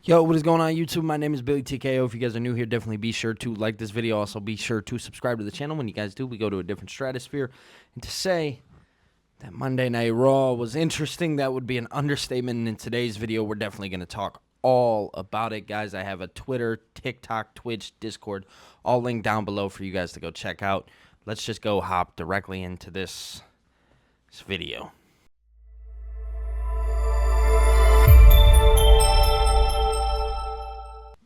Yo, what is going on YouTube? My name is Billy TKO. If you guys are new here, definitely be sure to like this video. Also, be sure to subscribe to the channel. When you guys do, we go to a different stratosphere. And to say that Monday Night Raw was interesting, that would be an understatement. And in today's video, we're definitely going to talk all about it, guys. I have a Twitter, TikTok, Twitch, Discord, all linked down below for you guys to go check out. Let's just go hop directly into this video.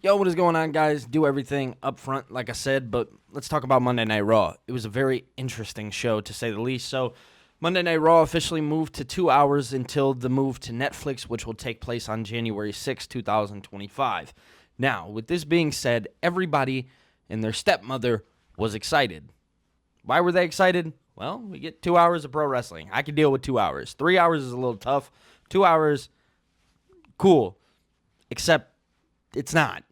Yo, what is going on, guys? Do everything up front, like I said, but let's talk about Monday Night Raw. It was a very interesting show, to say the least. So, Monday Night Raw officially moved to 2 hours until the move to Netflix, which will take place on January 6, 2025. Now, with this being said, everybody and their stepmother was excited. Why were they excited? Well, we get 2 hours of pro wrestling. I can deal with 2 hours. 3 hours is a little tough. 2 hours, cool. Except it's not.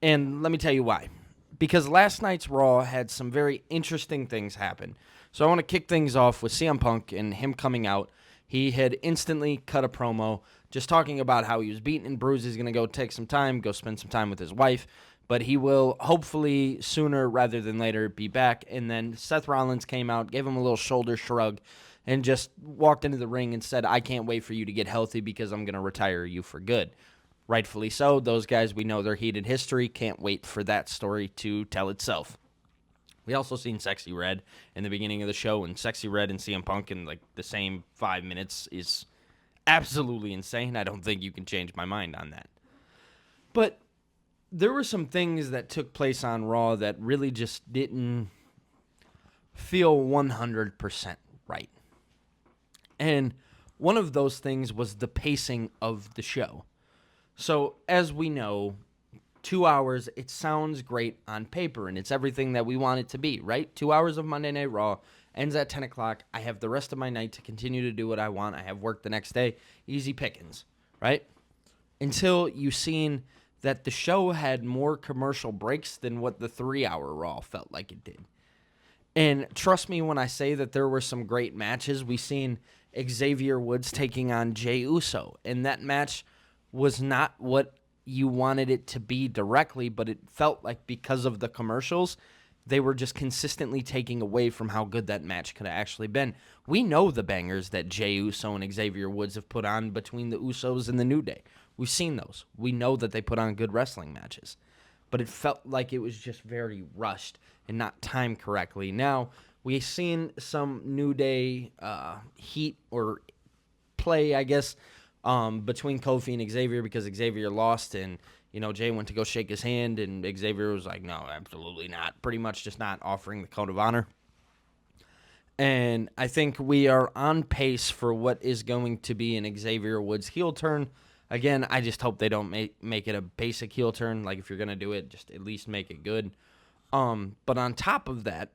And let me tell you why. Because last night's Raw had some very interesting things happen. So I want to kick things off with CM Punk and him coming out. He had instantly cut a promo just talking about how he was beaten and bruised. He's going to go take some time, go spend some time with his wife. But he will hopefully sooner rather than later be back. And then Seth Rollins came out, gave him a little shoulder shrug, and just walked into the ring and said, I can't wait for you to get healthy because I'm going to retire you for good. Rightfully so. Those guys, we know their heated history. Can't wait for that story to tell itself. We also seen Sexy Red in the beginning of the show, and Sexy Red and CM Punk in like the same 5 minutes is absolutely insane. I don't think you can change my mind on that. But there were some things that took place on Raw that really just didn't feel 100% right. And one of those things was the pacing of the show. So, as we know, 2 hours, it sounds great on paper, and it's everything that we want it to be, right? 2 hours of Monday Night Raw ends at 10 o'clock. I have the rest of my night to continue to do what I want. I have work the next day. Easy pickings, right? Until you seen that the show had more commercial breaks than what the 3-hour Raw felt like it did. And trust me when I say that there were some great matches. We seen Xavier Woods taking on Jey Uso, and that match was not what you wanted it to be directly, but it felt like because of the commercials, they were just consistently taking away from how good that match could have actually been. We know the bangers that Jey Uso and Xavier Woods have put on between the Usos and the New Day. We've seen those. We know that they put on good wrestling matches. But it felt like it was just very rushed and not timed correctly. Now, we've seen some New Day heat or play, I guess, between Kofi and Xavier, because Xavier lost and, Jay went to go shake his hand and Xavier was like, no, absolutely not. Pretty much just not offering the code of honor. And I think we are on pace for what is going to be an Xavier Woods heel turn. Again, I just hope they don't make it a basic heel turn. Like, if you're going to do it, just at least make it good. But on top of that,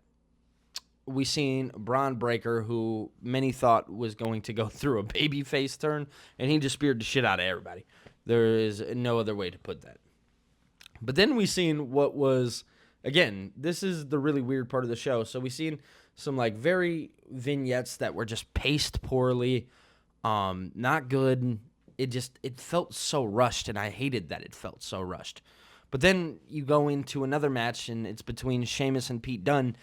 we seen Braun Breaker, who many thought was going to go through a babyface turn, and he just speared the shit out of everybody. There is no other way to put that. But then we seen what was, again, this is the really weird part of the show. So we seen some like very vignettes that were just paced poorly, not good. It felt so rushed, and I hated that it felt so rushed. But then you go into another match, and it's between Sheamus and Pete Duane,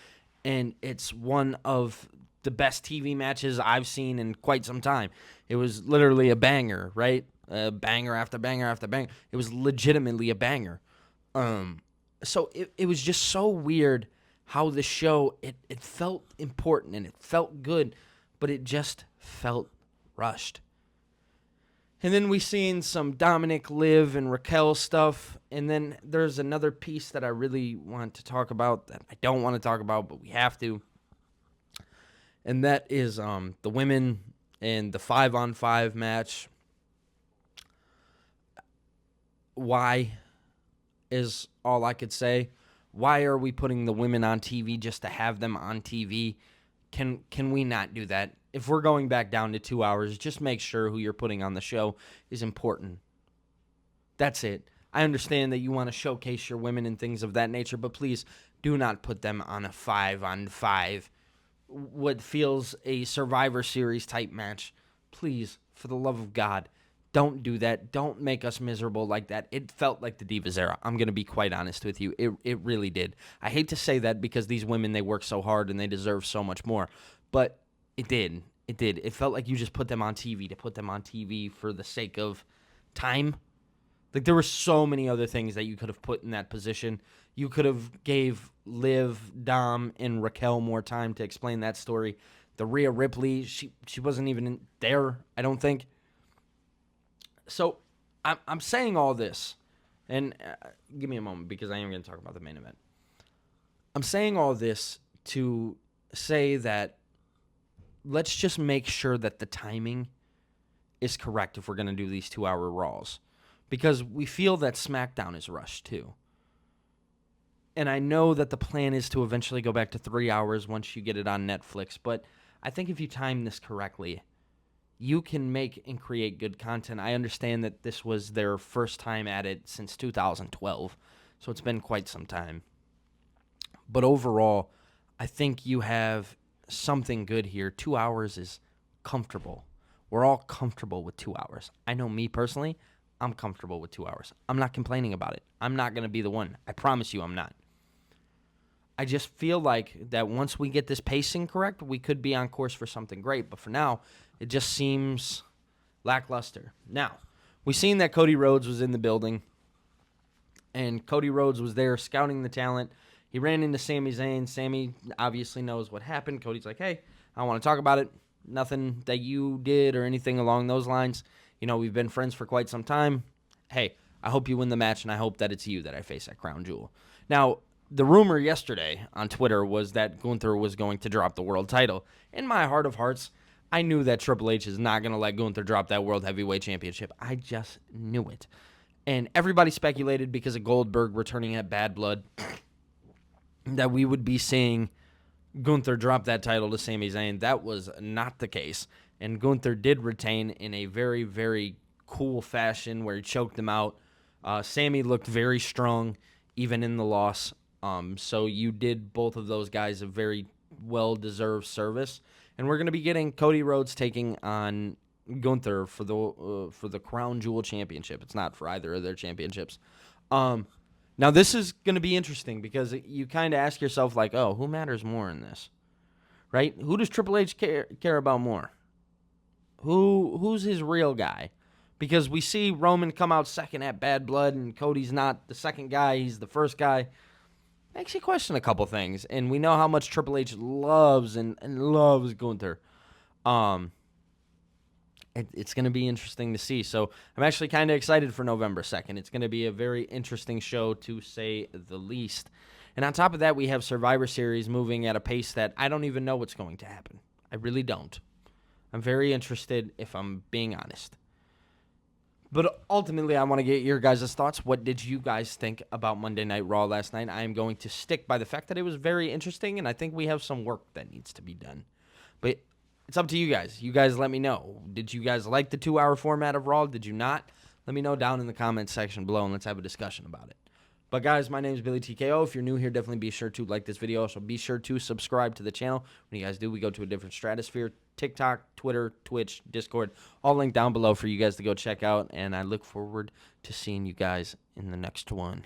and it's one of the best TV matches I've seen in quite some time. It was literally a banger, right? Banger after banger after banger. It was legitimately a banger. So it was just so weird how the show, it felt important and it felt good, but it just felt rushed. And then we seen some Dominic, Liv, and Raquel stuff. And then there's another piece that I really want to talk about that I don't want to talk about, but we have to. And that is the women in the 5-on-5 match. Why is all I could say. Why are we putting the women on TV just to have them on TV? Can we not do that? If we're going back down to 2 hours, just make sure who you're putting on the show is important. That's it. I understand that you want to showcase your women and things of that nature, but please do not put them on a 5-on-5, what feels a Survivor Series type match. Please, for the love of God, Don't do that. Don't make us miserable like that. It felt like the Divas era. I'm going to be quite honest with you. It really did. I hate to say that because these women, they work so hard and they deserve so much more. But it did. It did. It felt like you just put them on TV to put them on TV for the sake of time. Like, there were so many other things that you could have put in that position. You could have gave Liv, Dom, and Raquel more time to explain that story. The Rhea Ripley, she wasn't even there, I don't think. So I'm saying all this, and give me a moment because I am going to talk about the main event. I'm saying all this to say that let's just make sure that the timing is correct if we're going to do these 2-hour Raws. Because we feel that SmackDown is rushed too. And I know that the plan is to eventually go back to 3 hours once you get it on Netflix. But I think if you time this correctly, you can make and create good content. I understand that this was their first time at it since 2012. So it's been quite some time. But overall, I think you have something good here. 2 hours is comfortable. We're all comfortable with 2 hours. I know me personally, I'm comfortable with 2 hours. I'm not complaining about it. I'm not going to be the one. I promise you I'm not. I just feel like that once we get this pacing correct, we could be on course for something great. But for now, it just seems lackluster. Now, we've seen that Cody Rhodes was in the building, and Cody Rhodes was there scouting the talent. He ran into Sami Zayn. Sami obviously knows what happened. Cody's like, hey, I want to talk about it. Nothing that you did or anything along those lines. You know, we've been friends for quite some time. Hey, I hope you win the match, and I hope that it's you that I face at Crown Jewel. Now, the rumor yesterday on Twitter was that Gunther was going to drop the world title. In my heart of hearts, I knew that Triple H is not going to let Gunther drop that World Heavyweight Championship. I just knew it. And everybody speculated because of Goldberg returning at Bad Blood that we would be seeing Gunther drop that title to Sami Zayn. That was not the case. And Gunther did retain in a very, very cool fashion where he choked him out. Sami looked very strong even in the loss. So you did both of those guys a very well-deserved service. And we're going to be getting Cody Rhodes taking on Gunther for the Crown Jewel Championship. It's not for either of their championships. Now, this is going to be interesting because you kind of ask yourself, like, oh, who matters more in this? Right? Who does Triple H care about more? Who's his real guy? Because we see Roman come out second at Bad Blood, and Cody's not the second guy, he's the first guy. Makes you question a couple things. And we know how much Triple H loves and loves Gunther. It's going to be interesting to see. So I'm actually kind of excited for November 2nd. It's going to be a very interesting show, to say the least. And on top of that, we have Survivor Series moving at a pace that I don't even know what's going to happen. I really don't. I'm very interested, if I'm being honest. But ultimately, I want to get your guys' thoughts. What did you guys think about Monday Night Raw last night? I am going to stick by the fact that it was very interesting, and I think we have some work that needs to be done. But it's up to you guys. You guys let me know. Did you guys like the 2-hour format of Raw? Did you not? Let me know down in the comments section below, and let's have a discussion about it. But guys, my name is Billy TKO. If you're new here, definitely be sure to like this video. Also, be sure to subscribe to the channel. When you guys do, we go to a different stratosphere. TikTok, Twitter, Twitch, Discord, all linked down below for you guys to go check out. And I look forward to seeing you guys in the next one.